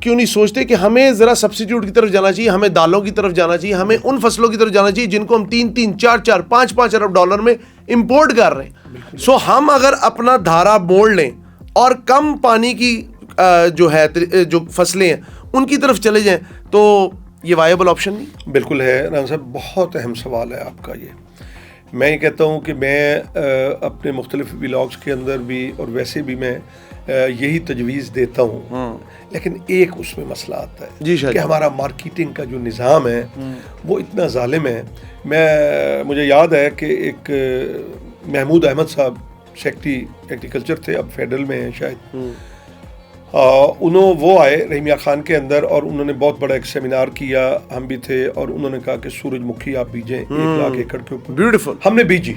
क्यों नहीं सोचते कि हमें ज़रा सब्सिट्यूट की तरफ जाना चाहिए, हमें दालों की तरफ जाना चाहिए, हमें उन फसलों की तरफ जाना चाहिए जिनको हम 3-3, 4-4, 5-5 अरब डॉलर में इंपोर्ट कर रहे हैं। सो हम अगर अपना धारा मोड़ लें और कम पानी की जो है जो फसलें हैं उनकी तरफ चले जाएं तो ये वायबल ऑप्शन नहीं। बिल्कुल है राना साहब, बहुत अहम सवाल है आपका ये। मैं ये कहता हूँ कि मैं अपने मुख्तलिफ व्लॉग्स के अंदर भी और वैसे भी मैं यही तजवीज़ देता हूँ, लेकिन एक उसमें मसला आता है कि हमारा मार्केटिंग का जो निज़ाम है वो इतना जालिम है। मुझे याद है कि एक महमूद अहमद साहब सेक्रेटरी एग्रीकल्चर थे, अब फेडरल में हैं शायद, वो आए रहीमिया खान के अंदर और उन्होंने बहुत बड़ा एक सेमिनार किया, हम भी थे, और उन्होंने कहा कि सूरजमुखी आप बीजें 1 लाख एकड़ के ऊपर। ब्यूटीफुल। हमने बीजी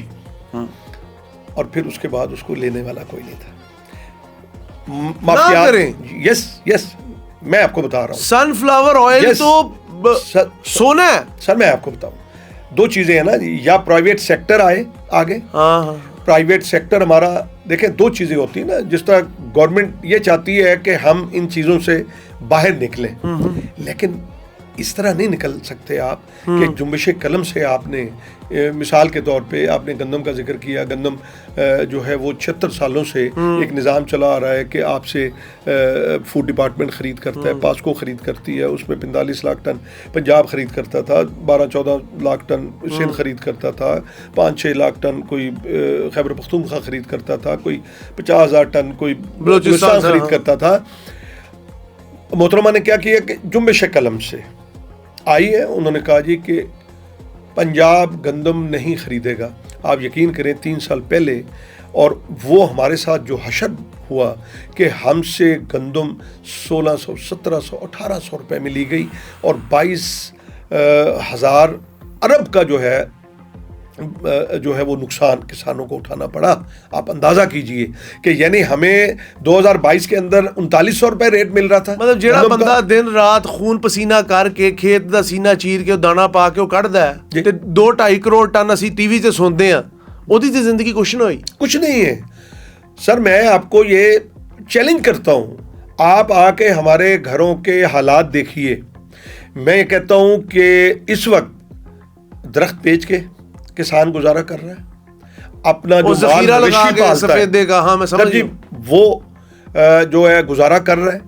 और फिर उसके बाद उसको लेने वाला कोई नहीं था। यस, मैं आपको बता रहा हूँ, सनफ्लावर ऑयल तो सोना है सर। मैं आपको बताऊँ, 2 चीजें हैं ना, या प्राइवेट सेक्टर आए आगे। प्राइवेट सेक्टर हमारा देखें, 2 चीजें होती है ना, जिस तरह गवर्नमेंट ये चाहती है कि हम इन चीजों से बाहर निकलें, लेकिन इस तरह नहीं निकल सकते आप कि जुम्बिश कलम से आपने, मिसाल के तौर पे आपने गंदम का जिक्र किया। गंदम जो है वो 76 सालों से एक निज़ाम चला आ रहा है कि आपसे फूड डिपार्टमेंट ख़रीद करता है, पास्को ख़रीद करती है, उसमें 45 लाख टन पंजाब ख़रीद करता था, 12-14 लाख टन सिंध ख़रीद करता था, 5-6 लाख टन कोई खैबर पख्तूनख्वा ख़रीद करता था, कोई 50,000 टन कोई बलूचिस्तान ख़रीद करता था। मोहतरमा ने क्या किया कि जुम्बिश कलम से आई है, उन्होंने कहा जी कि पंजाब गंदम नहीं खरीदेगा। आप यकीन करें 3 साल पहले, और वो हमारे साथ जो हशर हुआ कि हमसे गंदम 1600, 1700, 1800 रुपए में ली गई और 22,000 अरब का जो है वो नुकसान किसानों को उठाना पड़ा। आप अंदाजा कीजिए कि यानी हमें 2022 के अंदर 3900 रुपए रेट मिल रहा था। मतलब जेड़ा बंदा दिन रात खून पसीना करके खेत दा सीना चीर के दाना पा के कढ़दा है ते 2-2.5 करोड़ टन असी टीवी ते सुनते हैं, ओदी ते जिंदगी कुछ नहीं हुई। कुछ नहीं है सर। मैं आपको ये चैलेंज करता हूँ, आप आके हमारे घरों के हालात देखिए। मैं ये कहता हूँ कि इस वक्त दरख्त बेच के किसान गुजारा कर रहा है, अपना जो ज़ख़ीरा लगा के सफेदे का, हाँ मैं समझ जी, वो जो है गुजारा कर रहा है,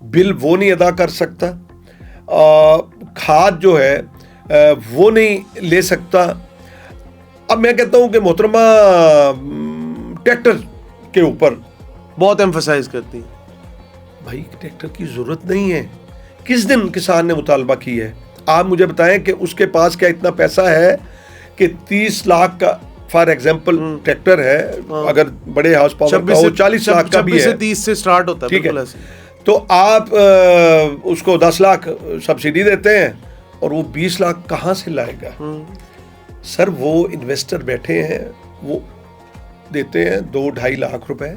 बिल वो नहीं अदा कर सकता, खाद जो है वो नहीं ले सकता। अब मैं कहता हूं कि मोहतरमा ट्रैक्टर के ऊपर बहुत एम्फसाइज करती है। भाई ट्रैक्टर की जरूरत नहीं है। किस दिन किसान ने मुतालबा की है? आप मुझे बताएं कि उसके पास क्या इतना पैसा है कि 30 लाख का फॉर एग्जांपल ट्रैक्टर है, अगर बड़े हाउस पावर का हो 40 लाख का भी है, 30 से स्टार्ट होता है, ठीक है। तो आप उसको 10 लाख सब्सिडी देते हैं और वो 20 लाख कहाँ से लाएगा? सर वो इन्वेस्टर बैठे हैं, वो देते हैं 2-2.5 लाख रुपए,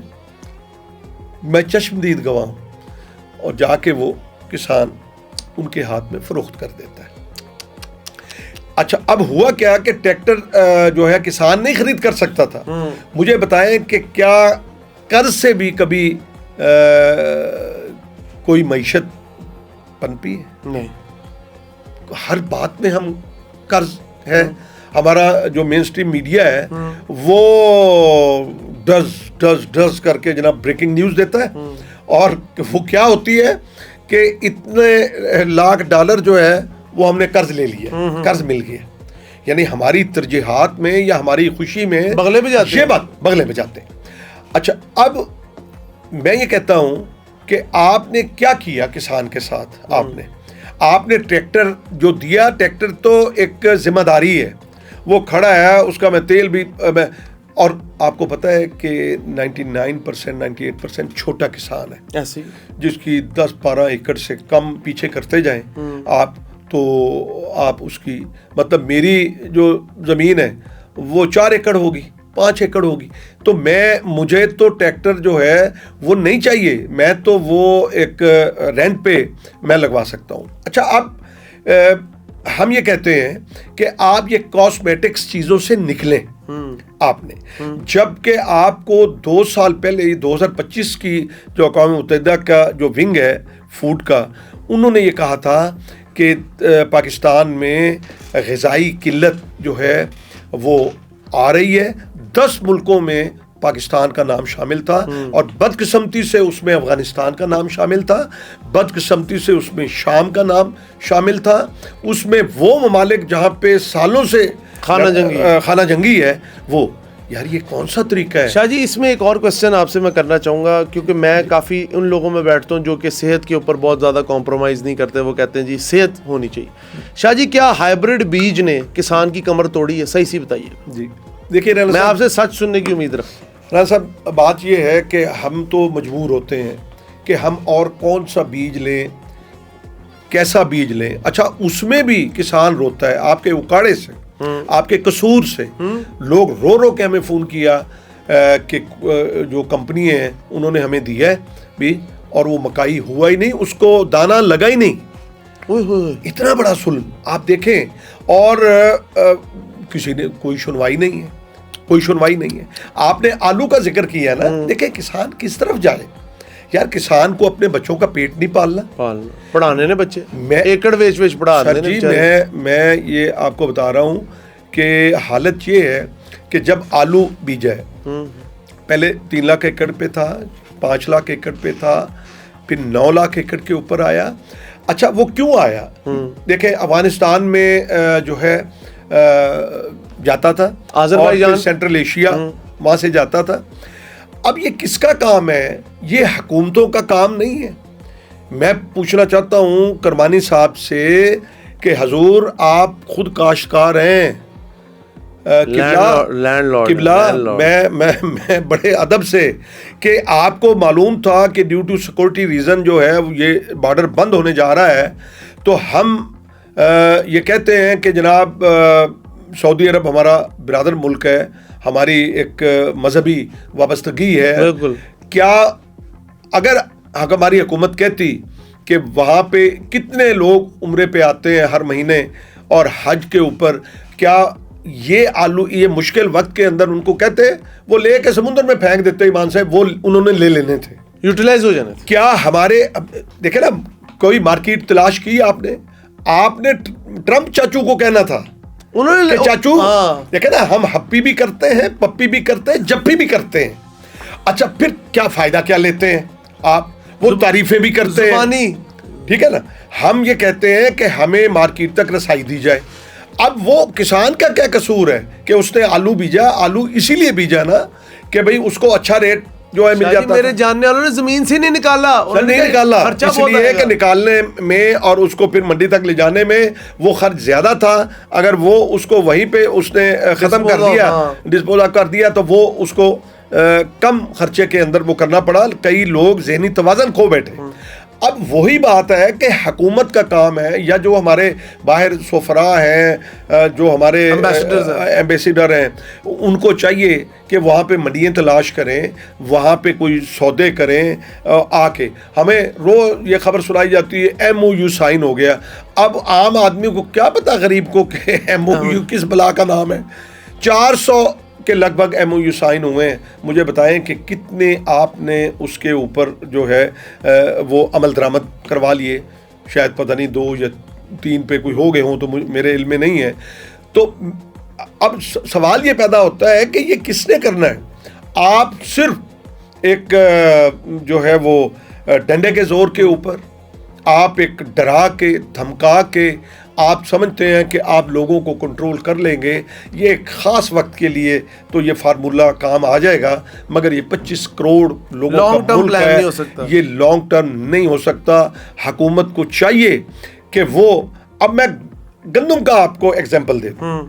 मैं चश्मदीद गवाह हूं, और जाके वो किसान उनके हाथ में फरोख्त कर देता है। अच्छा, अब हुआ क्या कि ट्रैक्टर जो है किसान नहीं खरीद कर सकता था। मुझे बताएं कि क्या कर्ज से भी कभी कोई मईशत पनपी है? नहीं। हर बात में हम कर्ज है। हमारा जो मेन स्ट्रीम मीडिया है वो डज करके जनाब ब्रेकिंग न्यूज़ देता है, और वो क्या होती है कि इतने लाख डॉलर जो है वो हमने कर्ज ले लिया, कर्ज मिल गया। यानी हमारी तरजीहात में या हमारी खुशी में बगले में जाते हैं, बगले में जाते हैं। अच्छा, अब मैं ये कहता हूं कि आपने क्या किया किसान के साथ? आपने ट्रैक्टर जो दिया, ट्रैक्टर तो एक जिम्मेदारी है, वो खड़ा है, उसका मैं तेल भी और आपको पता है कि 99%, 98% छोटा किसान है, ऐसी जिसकी 10-12 एकड़ से कम पीछे करते जाएं आप, तो आप उसकी मतलब मेरी जो ज़मीन है वो 4 एकड़ होगी, 5 एकड़ होगी, तो मुझे तो ट्रैक्टर जो है वो नहीं चाहिए, मैं तो वो एक रेंट पे मैं लगवा सकता हूँ। अच्छा, अब हम ये कहते हैं कि आप ये कॉस्मेटिक्स चीज़ों से निकलें। आपने जबकि आपको 2 साल पहले 2025 की जो अक़वाम मुत्तहिदा का जो विंग है फूड का, उन्होंने ये कहा था कि पाकिस्तान में ग़िज़ाई किल्लत जो है वो आ रही है। 10 मुल्कों में पाकिस्तान का नाम शामिल था और बदकिस्मती से उसमें अफ़गानिस्तान का नाम शामिल था, बदकिस्मती से उसमें शाम का नाम शामिल था, उसमें वो ममालिक जहाँ पे सालों से खाना जंगी है वो। यार ये कौन सा तरीका है? शाह जी, इसमें एक और क्वेश्चन आपसे मैं करना चाहूँगा, क्योंकि मैं काफ़ी उन लोगों में बैठता हूँ जो कि सेहत के ऊपर बहुत ज़्यादा कॉम्प्रोमाइज़ नहीं करते। वो कहते हैं जी सेहत होनी चाहिए। शाह जी, क्या हाइब्रिड बीज ने किसान की कमर तोड़ी है? सही सी बताइए जी। देखिए, मैं आपसे सच सुनने की उम्मीद रखता राना साहब, बात यह है कि हम तो मजबूर होते हैं कि हम और कौन सा बीज लें, कैसा बीज लें। अच्छा, उसमें भी किसान रोता है आपके उकाड़े से, आपके कसूर से। लोग रो रो के हमें फ़ोन किया कि जो कंपनी है उन्होंने हमें दिया है बीज और वो मकाई हुआ ही नहीं, उसको दाना लगा ही नहीं। इतना बड़ा जुल्म आप देखें, और किसी ने कोई सुनवाई नहीं है, कोई सुनवाई नहीं है। आपने आलू का जिक्र किया ना, देखें किसान किस तरफ जाए। यार किसान को अपने बच्चों का पेट नहीं पालना, पढ़ाने ने बच्चे, मैं एकड़ वेच वेच पढ़ा सर जी, मैं ये आपको बता रहा हूँ कि हालत ये है कि जब आलू बीजा है, पहले 3 लाख एकड़ पे था, 5 लाख एकड़ पे था, फिर 9 लाख एकड़ के ऊपर आया। अच्छा, वो क्यों आया? देखें, अफगानिस्तान में जो है जाता था, अज़रबैजान, सेंट्रल एशिया, वहाँ से जाता था। अब ये किसका काम है? ये हुकूमतों का काम नहीं है। मैं पूछना चाहता हूँ करमानी साहब से कि हजूर आप खुद काश्तकार हैं, किबला, मैं बड़े अदब से कि आपको मालूम था कि ड्यू टू सिक्योरिटी रीज़न जो है ये बॉर्डर बंद होने जा रहा है, तो हम ये कहते हैं कि जनाब सऊदी अरब हमारा बिरादर मुल्क है, हमारी एक मजहबी वाबस्तगी है। क्या अगर हमारी हुकूमत कहती कि वहाँ पे कितने लोग उम्रे पे आते हैं हर महीने और हज के ऊपर, क्या ये आलू ये मुश्किल वक्त के अंदर उनको कहते वो ले के समुद्र में फेंक देते ईमान साहब, वो उन्होंने ले लेने थे, यूटिलाइज हो जाने थे। क्या हमारे देखे ना, कोई मार्केट तलाश की आपने ट्रम्प चाचू को कहना था, उन्होंने चाचू देखे ना, हम हप्पी भी करते हैं, पप्पी भी करते हैं, जप्पी भी करते हैं। अच्छा, फिर क्या फायदा क्या लेते हैं आप? वो तारीफें भी करते हैं, ठीक है ना। हम ये कहते हैं कि हमें मार्केट तक रसाई दी जाए। अब वो किसान का क्या कसूर है कि उसने आलू बीजा? आलू इसीलिए बीजा ना कि भाई उसको अच्छा रेट जो है मिल जाता। मेरे जानने वालों ने जमीन से नहीं निकाला, नहीं निकाला, इसलिए कि निकालने में और उसको फिर मंडी तक ले जाने में वो खर्च ज्यादा था। अगर वो उसको वहीं पे उसने खत्म कर दिया, डिस्पोज कर दिया, तो वो उसको कम खर्चे के अंदर वो करना पड़ा। कई लोग ज़हनी तवाज़न खो बैठे। अब वही बात है कि हुकूमत का काम है, या जो हमारे बाहर सोफरा हैं, जो हमारे एम्बेसडर हैं, उनको चाहिए कि वहाँ पे मंडियाँ तलाश करें, वहाँ पे कोई सौदे करें। आके हमें रोज़ ये खबर सुनाई जाती है MOU साइन हो गया। अब आम आदमी को क्या पता, गरीब को, कि MOU किस बला का नाम है। 400 के लगभग MOU साइन हुए हैं। मुझे बताएं कि कितने आपने उसके ऊपर जो है वो अमल दरामद करवा लिए? शायद पता नहीं 2 या 3 पे कोई हो गए हों, तो मेरे इल्म में नहीं है। तो अब सवाल ये पैदा होता है कि ये किसने करना है? आप सिर्फ एक जो है वो डंडे के जोर के ऊपर, आप एक डरा के धमका के आप समझते हैं कि आप लोगों को कंट्रोल कर लेंगे, ये एक ख़ास वक्त के लिए तो ये फार्मूला काम आ जाएगा, मगर ये 25 करोड़ लोगों का मुल्क है, ये लॉन्ग टर्म नहीं हो सकता। हुकूमत को चाहिए कि वो, अब मैं गंदम का आपको एग्जांपल देता हूं।